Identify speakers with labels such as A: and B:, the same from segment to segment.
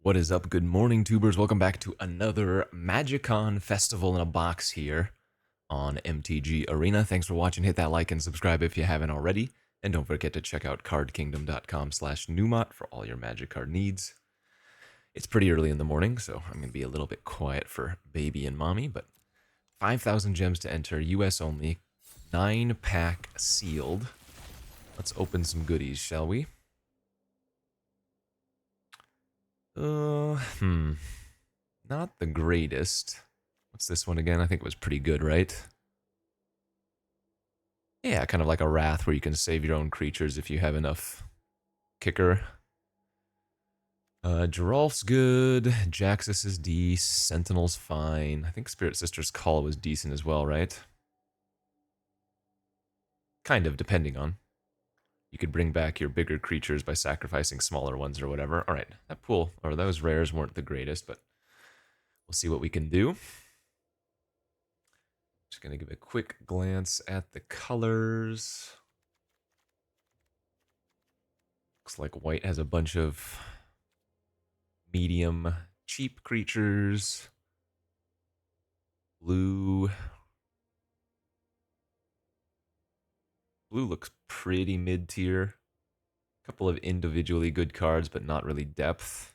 A: What is up? Good morning, tubers. Welcome back to another magiccon festival in a box here on MTG Arena. Thanks for watching. Hit that like and subscribe if you haven't already. And don't forget to check out cardkingdom.com/numot for all your magic card needs. It's pretty early in the morning, so I'm going to be a little bit quiet for baby and mommy, but 5,000 gems to enter, US only, 9-pack sealed. Let's open some goodies, shall we? Not the greatest. What's this one again? I think it was pretty good, right? Yeah, kind of like a Wrath where you can save your own creatures if you have enough kicker. Geralf's good. Jaxus is decent. Sentinel's fine. I think Spirit Sister's Call was decent as well, right? Kind of, depending on. You could bring back your bigger creatures by sacrificing smaller ones or whatever. Alright, that pool, or those rares weren't the greatest, but we'll see what we can do. Just going to give a quick glance at the colors. Looks like white has a bunch of medium cheap creatures. Blue looks pretty mid-tier. A couple of individually good cards, but not really depth.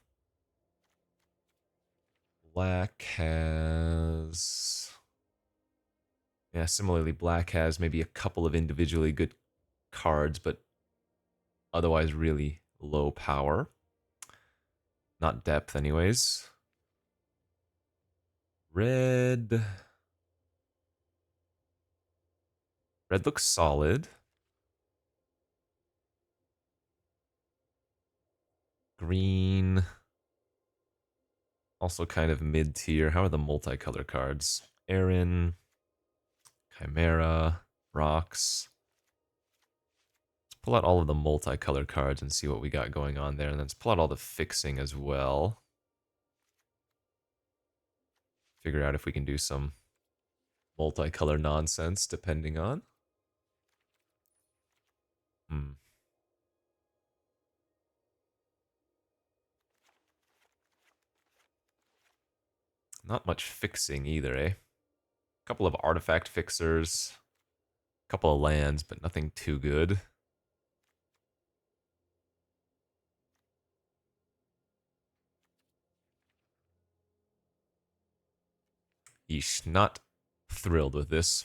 A: Black has... Yeah, similarly, black has maybe a couple of individually good cards, but otherwise really low power. Not depth, anyways. Red looks solid. Green, also kind of mid-tier. How are the multicolor cards? Aaron, Chimera, Rocks. Let's pull out all of the multicolor cards and see what we got going on there. And then let's pull out all the fixing as well. Figure out if we can do some multicolor nonsense depending on. Not much fixing either, eh? Couple of artifact fixers, couple of lands, but nothing too good. Yeesh, not thrilled with this.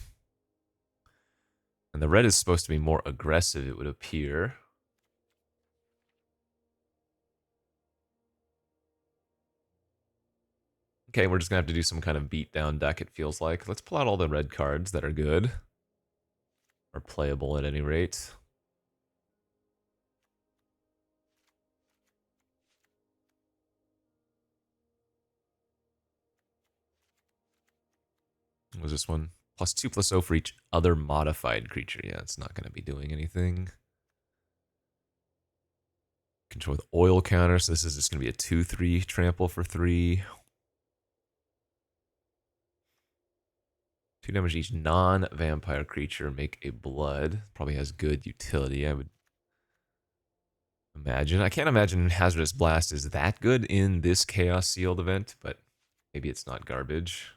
A: And the red is supposed to be more aggressive, it would appear. Okay, we're just going to have to do some kind of beatdown deck, it feels like. Let's pull out all the red cards that are good. Or playable at any rate. What was this one? +2/+0 for each other modified creature. Yeah, it's not going to be doing anything. Control with oil counter, so this is just going to be a 2/3 trample for 3. 2 damage each non-vampire creature make a blood. Probably has good utility, I would imagine. I can't imagine Hazardous Blast is that good in this Chaos Sealed event, but maybe it's not garbage.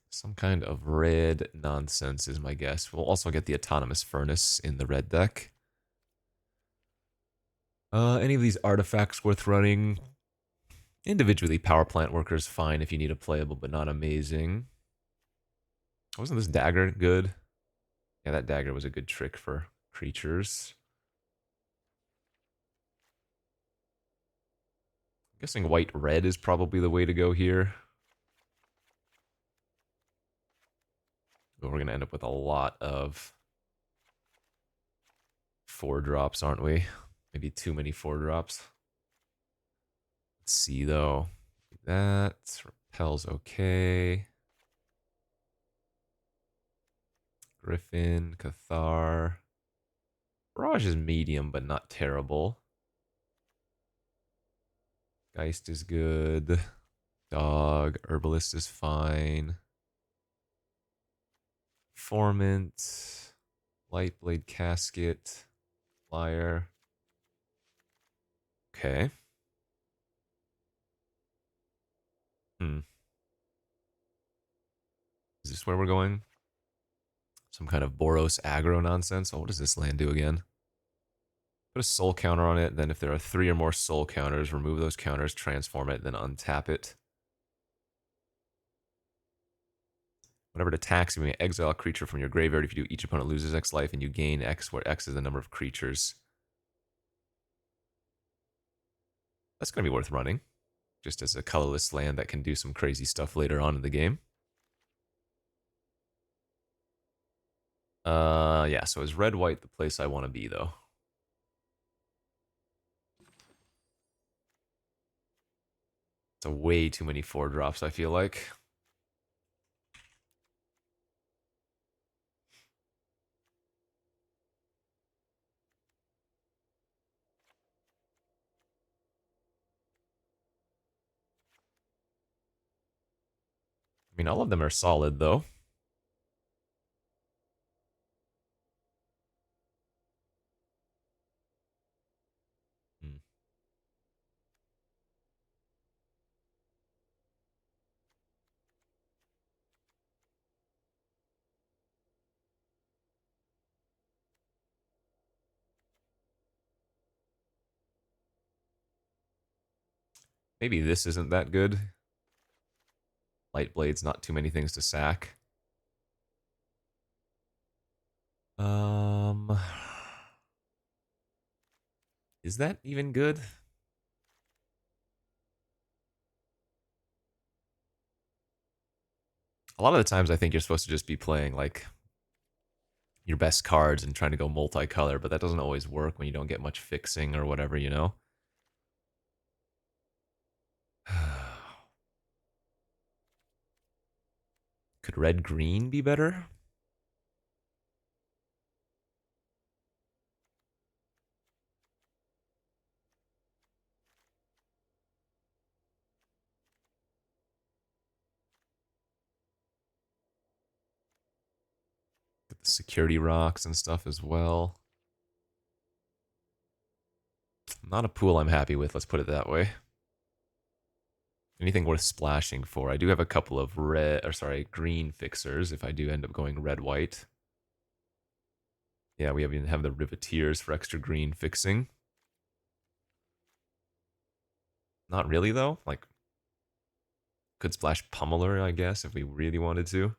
A: Some kind of red nonsense is my guess. We'll also get the Autonomous Furnace in the red deck. Any of these artifacts worth running? Individually, Power Plant Worker's fine if you need a playable, but not amazing. Wasn't this dagger good? Yeah, that dagger was a good trick for creatures. I'm guessing white-red is probably the way to go here. But we're going to end up with a lot of 4-drops, aren't we? Maybe too many 4-drops. Let's see, though. That repel's okay. Griffin, Cathar. Barrage is medium, but not terrible. Geist is good. Dog. Herbalist is fine. Informant, Lightblade Casket, Flyer. Okay. Is this where we're going? Some kind of Boros aggro nonsense. Oh, what does this land do again? Put a soul counter on it. Then if there are 3 or more soul counters, remove those counters, transform it, then untap it. Whenever it attacks, you may exile a creature from your graveyard. If you do, each opponent loses X life, and you gain X, where X is the number of creatures. That's going to be worth running, just as a colorless land that can do some crazy stuff later on in the game. Yeah, so is red-white the place I want to be, though? It's a way too many 4-drops, I feel like. I mean, all of them are solid, though. Hmm. Maybe this isn't that good. Lightblade's not too many things to sack. Um, is that even good? A lot of the times I think you're supposed to just be playing like your best cards and trying to go multicolor, but that doesn't always work when you don't get much fixing or whatever, you know? Could red-green be better? Get the security rocks and stuff as well. Not a pool I'm happy with, let's put it that way. Anything worth splashing for. I do have a couple of green fixers if I do end up going red-white. Yeah, we even have the Riveteers for extra green fixing. Not really, though. Like, could splash Pummeler, I guess, if we really wanted to.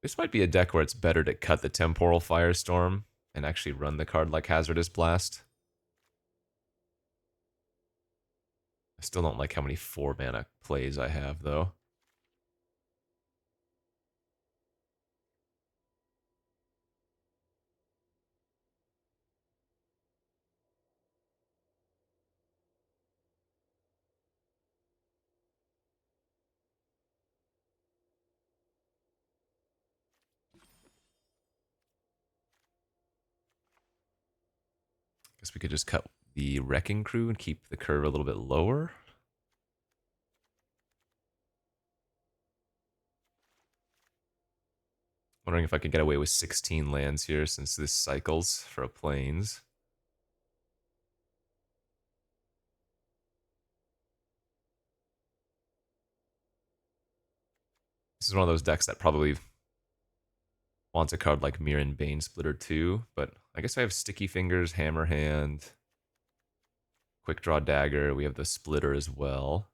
A: This might be a deck where it's better to cut the Temporal Firestorm and actually run the card like Hazardous Blast. I still don't like how many 4-mana plays I have, though. Guess we could just cut the Wrecking Crew and keep the curve a little bit lower. Wondering if I could get away with 16 lands here since this cycles for a Plains. This is one of those decks that probably wants a card like Mirren Bane Splitter too, but I guess I have Sticky Fingers, Hammer Hand, Quick Draw Dagger. We have the Splitter as well.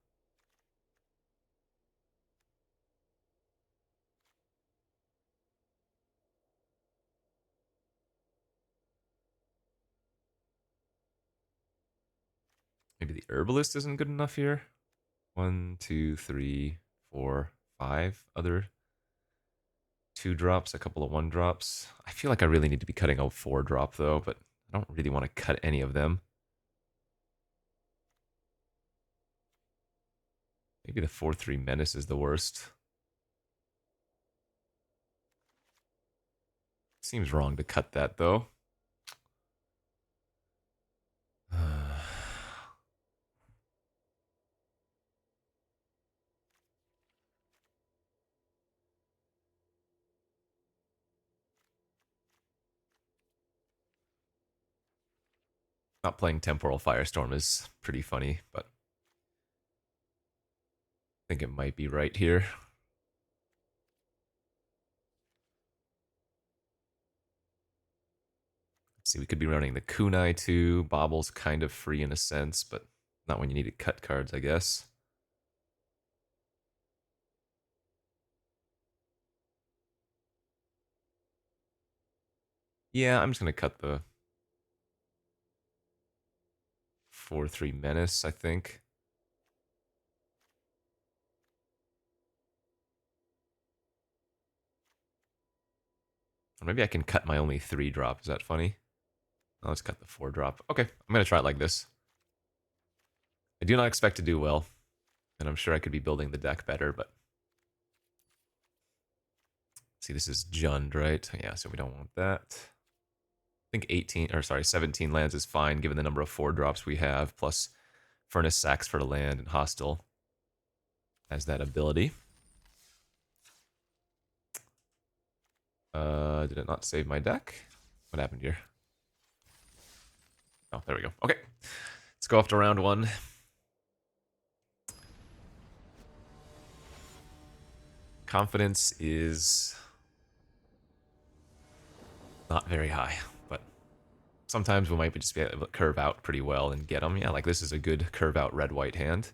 A: Maybe the Herbalist isn't good enough here. 1, 2, 3, 4, 5 other 2-drops, a couple of 1-drops. I feel like I really need to be cutting a 4-drop though, but I don't really want to cut any of them. Maybe the 4/3 Menace is the worst. Seems wrong to cut that though. Not playing Temporal Firestorm is pretty funny, but I think it might be right here. Let's see, we could be running the Kunai too. Bobble's kind of free in a sense, but not when you need to cut cards, I guess. Yeah, I'm just going to cut the 4/3 Menace, I think. Or maybe I can cut my only 3-drop. Is that funny? Oh, let's cut the 4-drop. Okay, I'm going to try it like this. I do not expect to do well, and I'm sure I could be building the deck better, but... See, this is Jund, right? Yeah, so we don't want that. I think 17 lands is fine given the number of 4-drops we have, plus Furnace Sacks for the land and Hostile has that ability. Did it not save my deck? What happened here? Oh, there we go. Okay, let's go off to round 1. Confidence is not very high, but sometimes we might just be able to curve out pretty well and get them. Yeah, like this is a good curve out red-white hand.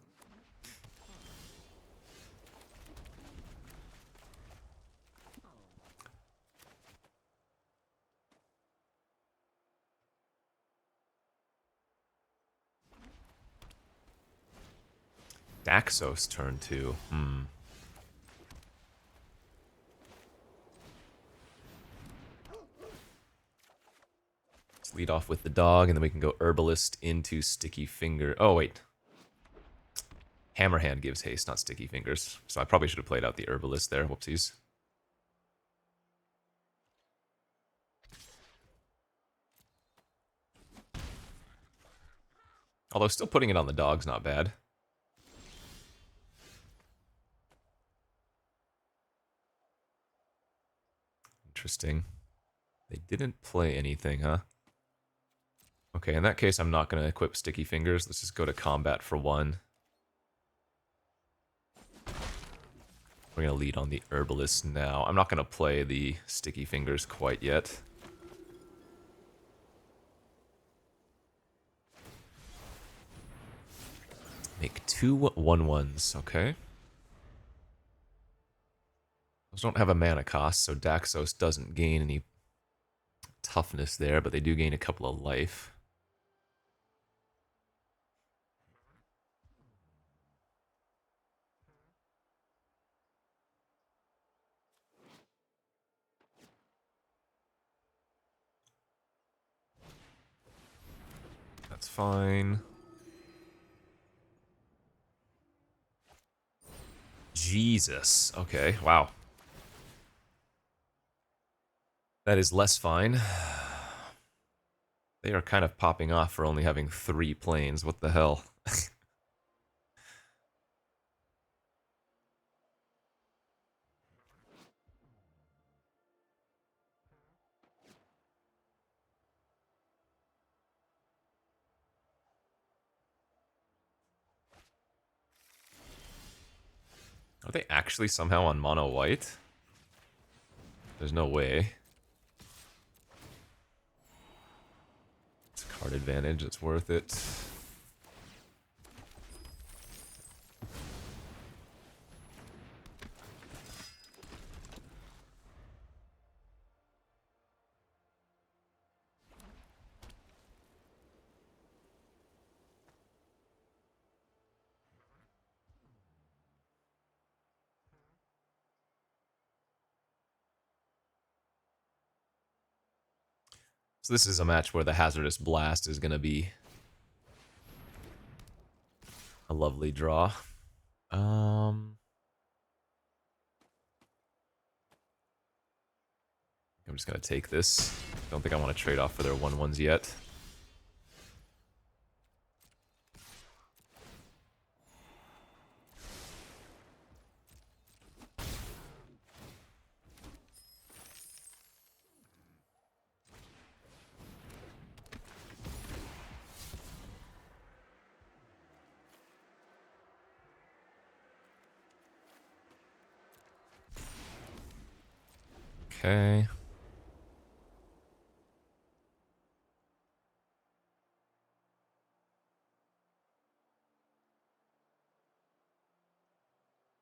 A: Daxos turn 2. Let's lead off with the dog, and then we can go Herbalist into Sticky Finger. Oh, wait. Hammerhand gives haste, not Sticky Fingers. So I probably should have played out the Herbalist there. Whoopsies. Although still putting it on the dog's not bad. Interesting. They didn't play anything, huh? Okay, in that case, I'm not going to equip Sticky Fingers. Let's just go to combat for 1. We're going to lead on the Herbalist now. I'm not going to play the Sticky Fingers quite yet. Make 2 1/1s, okay. Those don't have a mana cost, so Daxos doesn't gain any toughness there, but they do gain a couple of life. That's fine. Jesus. Okay, wow. That is less fine. They are kind of popping off for only having 3 planes. What the hell? Are they actually somehow on mono white? There's no way. It's a card advantage, it's worth it. So this is a match where the Hazardous Blast is going to be a lovely draw. I'm just going to take this. Don't think I want to trade off for their 1/1s yet. Okay.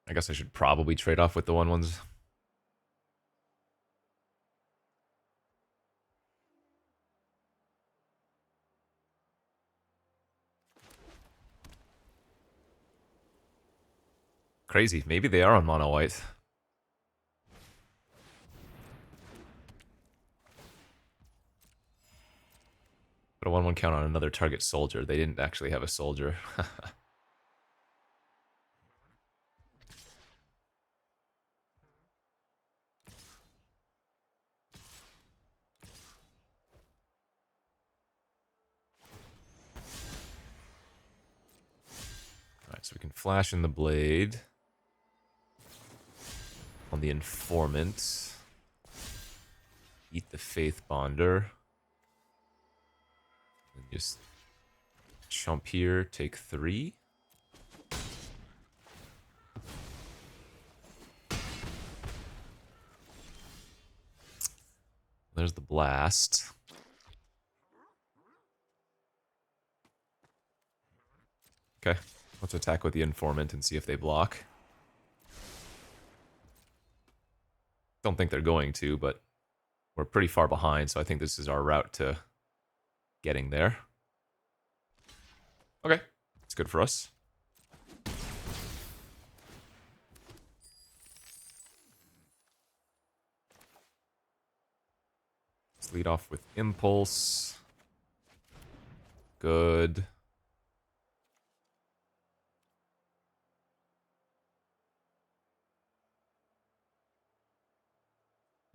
A: I guess I should probably trade off with the 1/1s. Crazy. Maybe they are on mono white. But a 1/1 count on another target soldier. They didn't actually have a soldier. Alright, so we can flash in the blade. On the informant. Eat the faith bonder. And just chump here, take 3. There's the blast. Okay, let's attack with the informant and see if they block. Don't think they're going to, but we're pretty far behind, so I think this is our route to getting there. Okay, it's good for us. Let's lead off with Impulse. Good.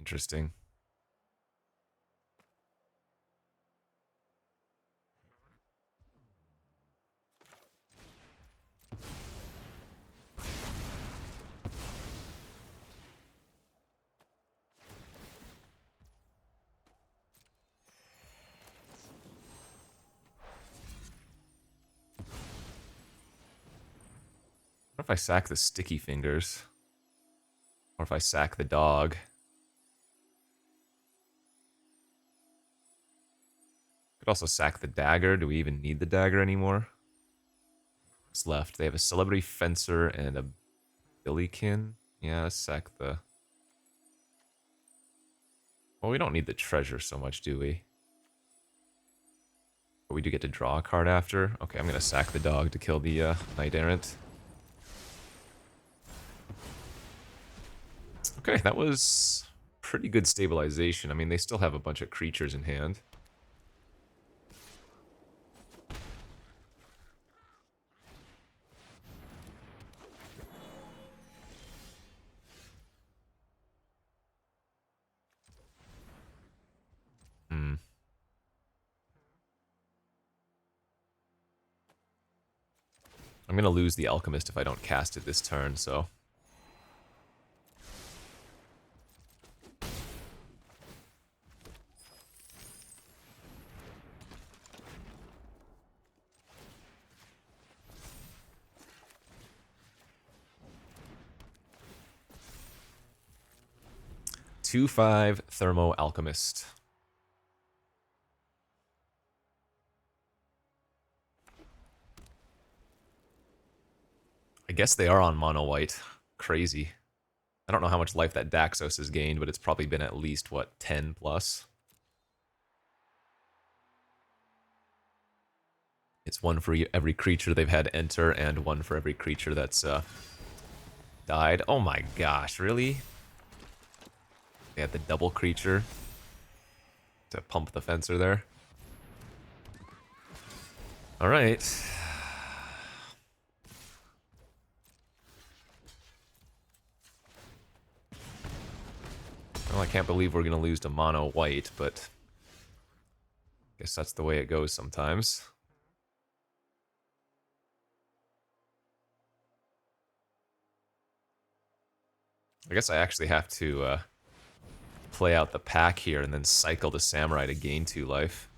A: Interesting. What if I sack the sticky fingers? Or if I sack the dog? Could also sack the dagger. Do we even need the dagger anymore? What's left? They have a celebrity fencer and a billykin. Yeah, let's sack the... Well, we don't need the treasure so much, do we? But we do get to draw a card after. Okay, I'm gonna sack the dog to kill the knight errant. Okay, that was pretty good stabilization. I mean, they still have a bunch of creatures in hand. Hmm. I'm gonna lose the alchemist if I don't cast it this turn, so... (2/5) Thermo Alchemist. I guess they are on mono white. Crazy. I don't know how much life that Daxos has gained, but it's probably been at least, what, 10 plus? It's 1 for every creature they've had enter, and 1 for every creature that's died. Oh my gosh, really? They had the double creature to pump the fencer there. Alright. Well, I can't believe we're going to lose to mono white, but I guess that's the way it goes sometimes. I guess I actually have to play out the pack here and then cycle the samurai to gain 2 life.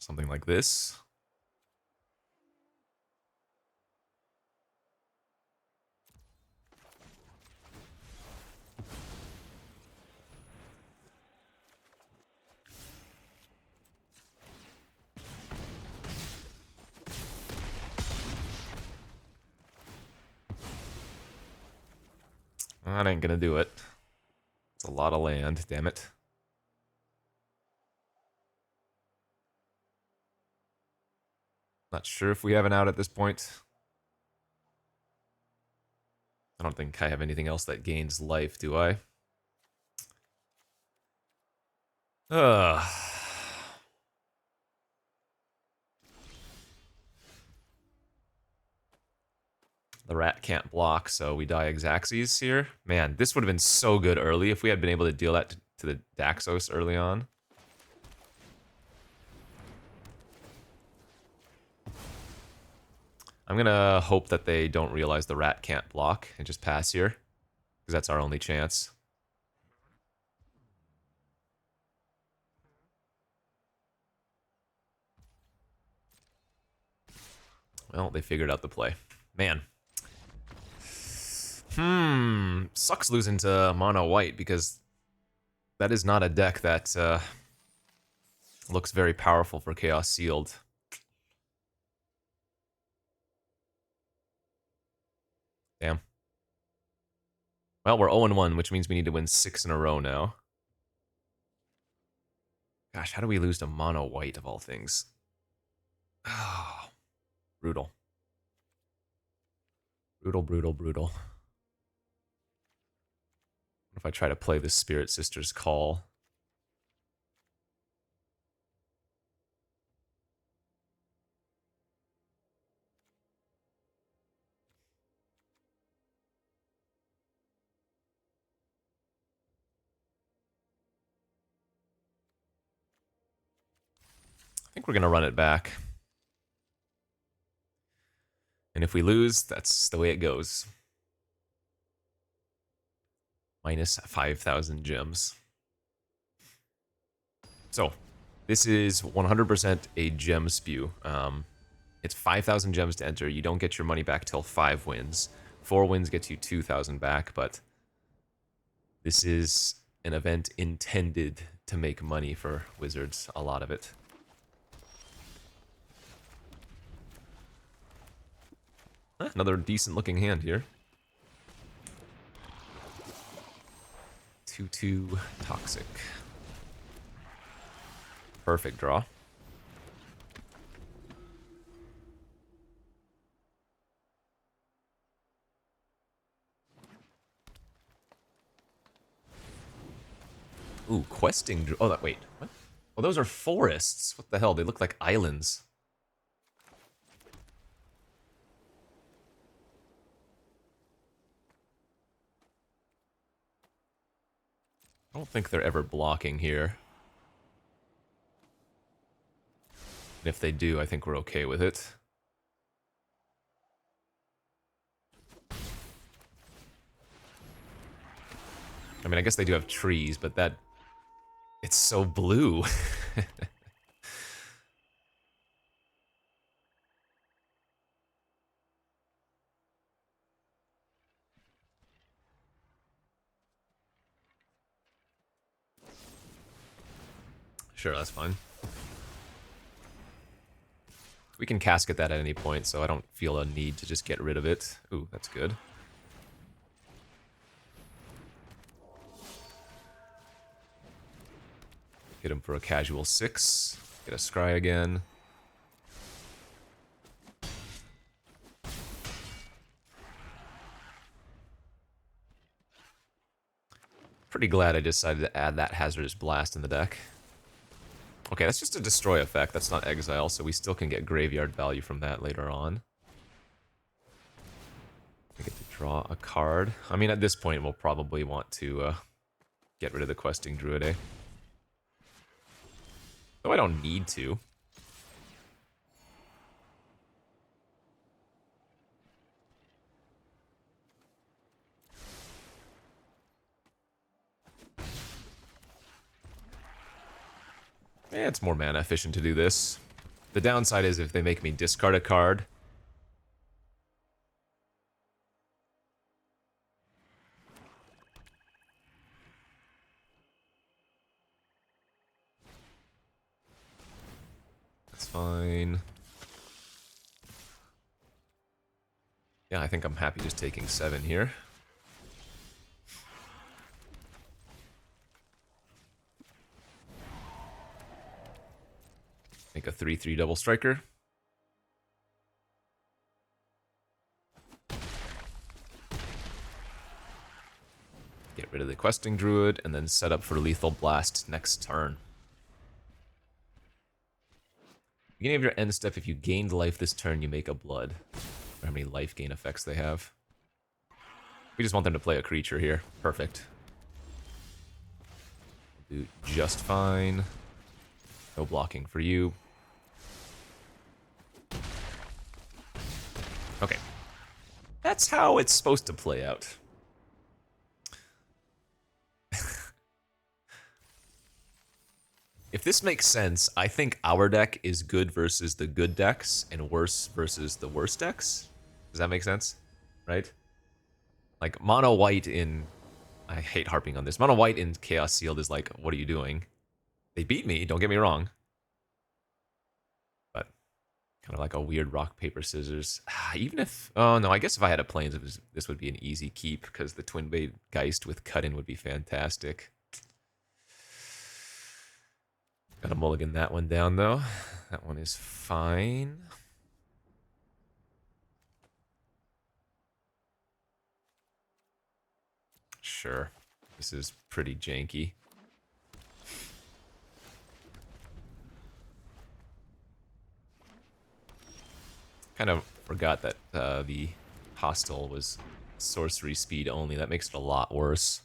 A: Something like this. That ain't gonna do it. It's a lot of land, damn it. Not sure if we have an out at this point. I don't think I have anything else that gains life, do I? Ugh. The rat can't block, so we die Xaxes here. Man, this would have been so good early if we had been able to deal that to the Daxos early on. I'm gonna hope that they don't realize the rat can't block and just pass here, because that's our only chance. Well, they figured out the play. Man. Sucks losing to mono white, because that is not a deck that looks very powerful for Chaos Sealed. Damn. Well, we're 0-1, which means we need to win 6 in a row now. Gosh, how do we lose to mono white of all things? Oh, brutal. Brutal, brutal, brutal. What if I try to play the Spirit Sister's Call? I think we're going to run it back. And if we lose, that's the way it goes. Minus 5,000 gems. So, this is 100% a gem spew. It's 5,000 gems to enter. You don't get your money back till 5 wins. 4 wins gets you 2,000 back, but this is an event intended to make money for Wizards, a lot of it. Another decent looking hand here. 2/2 Toxic. Perfect draw. Ooh, questing. Oh, wait. What? Oh, those are forests. What the hell? They look like islands. I don't think they're ever blocking here. And if they do, I think we're okay with it. I mean, I guess they do have trees, but that... It's so blue. Sure, that's fine. We can casket that at any point, so I don't feel a need to just get rid of it. Ooh, that's good. Hit him for a casual 6. Get a scry again. Pretty glad I decided to add that Hazardous Blast in the deck. Okay, that's just a destroy effect. That's not exile, so we still can get graveyard value from that later on. I get to draw a card. I mean, at this point, we'll probably want to get rid of the Questing Druid, eh? Though I don't need to. Yeah, it's more mana efficient to do this. The downside is if they make me discard a card. That's fine. Yeah, I think I'm happy just taking 7 here. Make a 3/3 double striker. Get rid of the questing druid and then set up for lethal blast next turn. Beginning of your end step, if you gained life this turn, you make a blood. Or how many life gain effects they have. We just want them to play a creature here. Perfect. Do just fine. No blocking for you. Okay. That's how it's supposed to play out. If this makes sense, I think our deck is good versus the good decks and worse versus the worst decks. Does that make sense? Right? Like, mono white in... I hate harping on this. Mono white in Chaos Sealed is like, what are you doing? They beat me, don't get me wrong. But kind of like a weird rock, paper, scissors. Even if... Oh, no, I guess if I had a Plains, this would be an easy keep, because the Twin Blade Geist with cut-in would be fantastic. Gotta mulligan that one down, though. That one is fine. Sure. This is pretty janky. Kind of forgot that the hostile was sorcery speed only. That makes it a lot worse.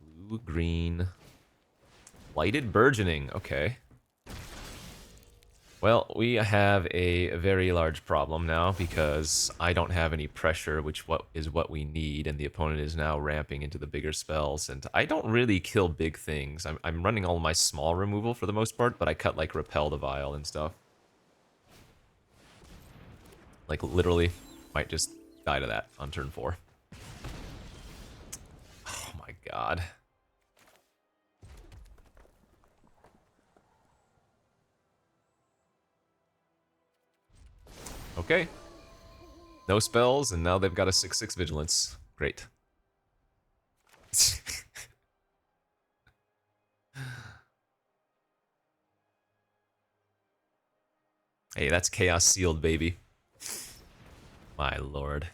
A: Blue, green. Lighted Burgeoning. Okay. Well, we have a very large problem now because I don't have any pressure, which is what we need, and the opponent is now ramping into the bigger spells, and I don't really kill big things. I'm running all my small removal for the most part, but I cut like Repel the Vial and stuff. Like literally, might just die to that on turn 4. Oh my god. Okay. No spells, and now they've got a 6/6 vigilance. Great. Hey, that's Chaos Sealed, baby. My lord.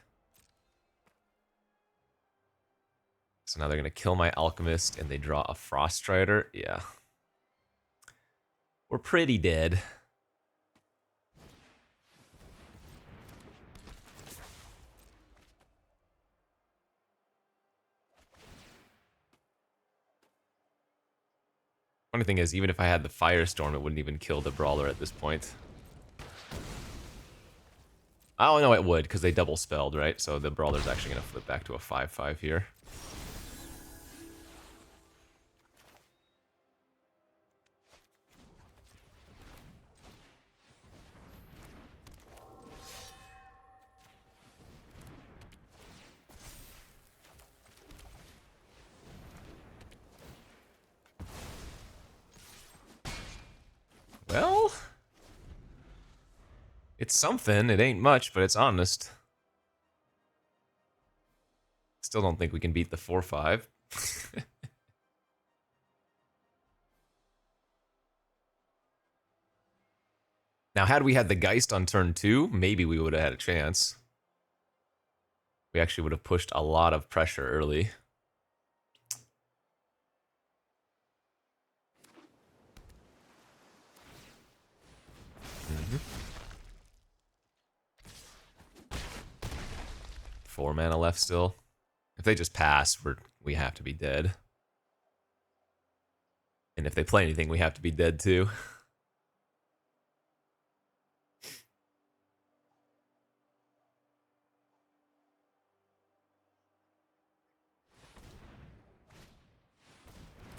A: So now they're gonna kill my Alchemist, and they draw a Frost Strider. Yeah. We're pretty dead. Funny thing is, even if I had the Firestorm, it wouldn't even kill the Brawler at this point. Oh, no, it would, because they double spelled, right? So the Brawler's actually going to flip back to a 5/5 here. Well, it's something. It ain't much, but it's honest. Still don't think we can beat the 4/5. Now, had we had the Geist on turn 2, maybe we would have had a chance. We actually would have pushed a lot of pressure early. Mm-hmm. 4 mana left still. If they just pass, we have to be dead. And if they play anything, we have to be dead too.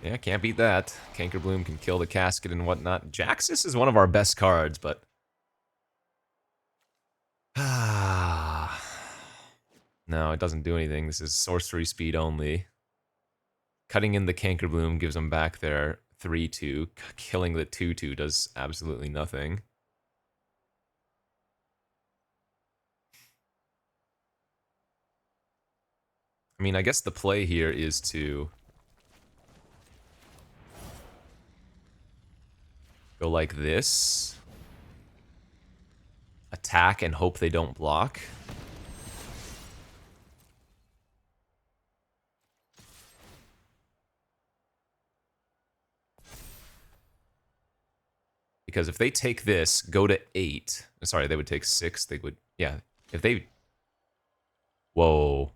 A: Yeah, can't beat that. Cankerbloom can kill the casket and whatnot. Jaxus is one of our best cards, but... No, it doesn't do anything. This is sorcery speed only. Cutting in the Cankerbloom gives them back their 3-2. Killing the 2-2 does absolutely nothing. I mean, I guess the play here is to go like this. Attack and hope they don't block. Because if they take this, go to 8. Sorry, they would take 6. They would, yeah. If they... Whoa.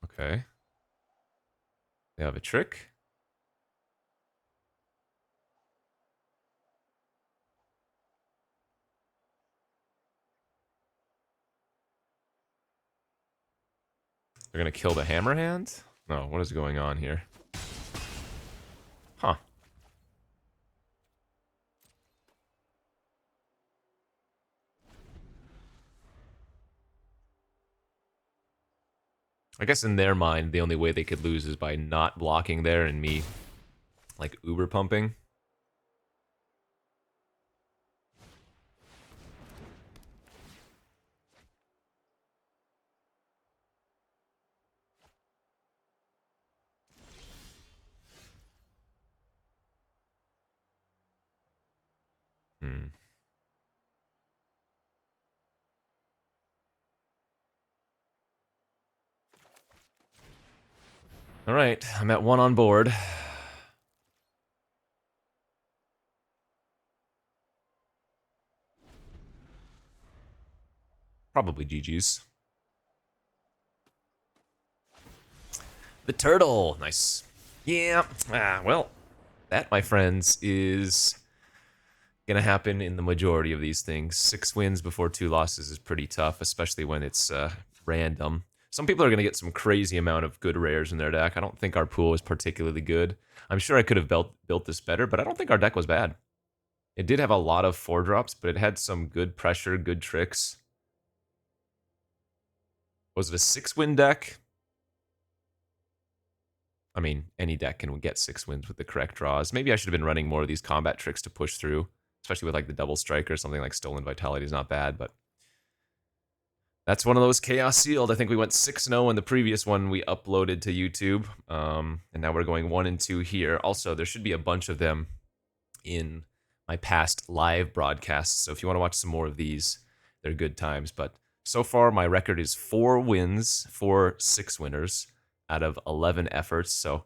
A: Okay. They have a trick. They're gonna kill the hammer hand? No, what is going on here? Huh. I guess in their mind, the only way they could lose is by not blocking there and me, like, uber pumping. Hmm. Alright, I'm at 1 on board. Probably GG's. The turtle! Nice. Yeah, well, that, my friends, is gonna happen in the majority of these things. 6 wins before 2 losses is pretty tough, especially when it's random. Some people are gonna get some crazy amount of good rares in their deck. I don't think our pool is particularly good. I'm sure I could have built this better, but I don't think our deck was bad. It did have a lot of 4-drops, but it had some good pressure, good tricks. Was it a 6-win deck? I mean, any deck can get 6 wins with the correct draws. Maybe I should have been running more of these combat tricks to push through, especially with like the double strike or something like Stolen Vitality is not bad, but that's one of those Chaos Sealed. I think we went 6-0 in the previous one we uploaded to YouTube, and now we're going 1-2 here. Also, there should be a bunch of them in my past live broadcasts, so if you want to watch some more of these, they're good times. But so far, my record is 4 wins, 4 6-winners out of 11 efforts, so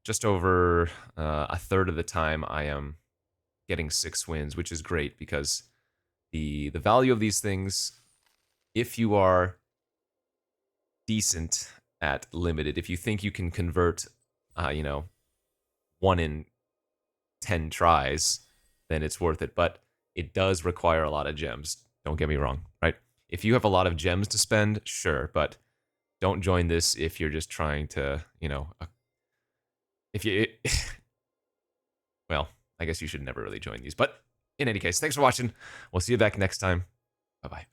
A: just over a third of the time I am getting 6 wins, which is great because the value of these things, if you are decent at limited, if you think you can convert, 1 in 10 tries, then it's worth it. But it does require a lot of gems. Don't get me wrong, right? If you have a lot of gems to spend, sure, but don't join this if you're just trying to, if you, well, I guess you should never really join these. But in any case, thanks for watching. We'll see you back next time. Bye-bye.